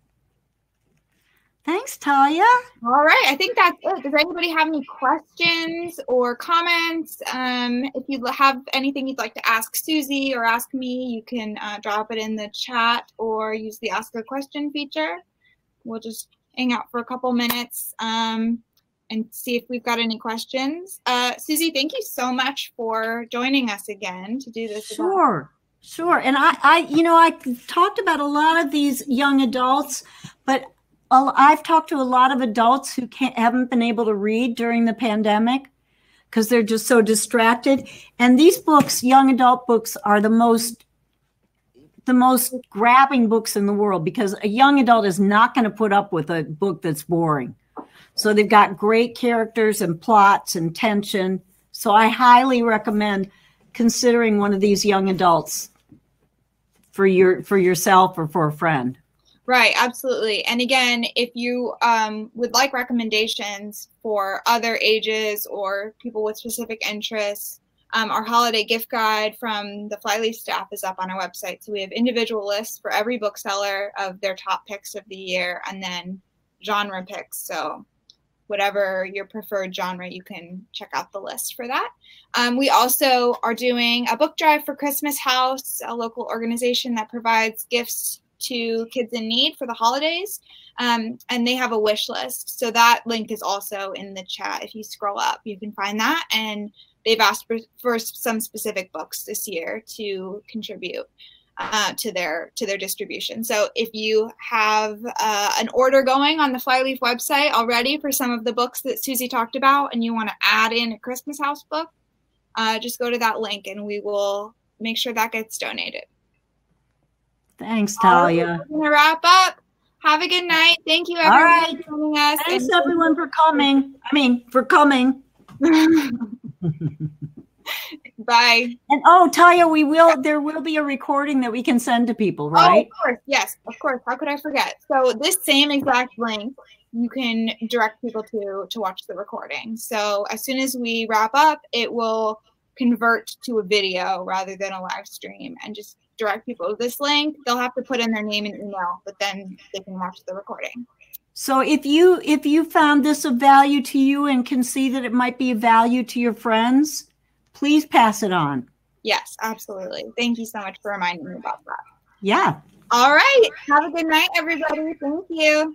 Thanks, Talia. All right. I think that's it. Does anybody have any questions or comments? If you have anything you'd like to ask Susie or ask me, you can drop it in the chat or use the Ask a Question feature. We'll just hang out for a couple minutes and see if we've got any questions. Susie, thank you so much for joining us again to do this. Sure. And I talked about a lot of these young adults, but I've talked to a lot of adults who haven't been able to read during the pandemic because they're just so distracted. And these books, young adult books, are the most grabbing books in the world, because a young adult is not going to put up with a book that's boring. So they've got great characters and plots and tension. So I highly recommend considering one of these young adults for yourself or for a friend. Right, absolutely. And again, if you would like recommendations for other ages or people with specific interests, our holiday gift guide from the Flyleaf staff is up on our website. So we have individual lists for every bookseller of their top picks of the year, and then genre picks. So whatever your preferred genre, you can check out the list for that. We also are doing a book drive for Christmas House, a local organization that provides gifts to kids in need for the holidays. And they have a wish list. So that link is also in the chat. If you scroll up, you can find that. And they've asked for some specific books this year to contribute to their distribution. So if you have an order going on the Flyleaf website already for some of the books that Susie talked about, and you want to add in a Christmas House book, just go to that link and we will make sure that gets donated. Thanks, Talia. We're going to wrap up. Have a good night. Thank you, everyone, for joining us. Thanks, everyone, for coming. For coming. Bye. And Talia, there will be a recording that we can send to people, right? Oh, of course. Yes, of course. How could I forget? So this same exact link, you can direct people to watch the recording. So as soon as we wrap up, it will convert to a video rather than a live stream, and just direct people to this link. They'll have to put in their name and email, but then they can watch the recording. So if you found this of value to you and can see that it might be of value to your friends, please pass it on. Yes, absolutely. Thank you so much for reminding me about that. Yeah. All right. Have a good night, everybody. Thank you.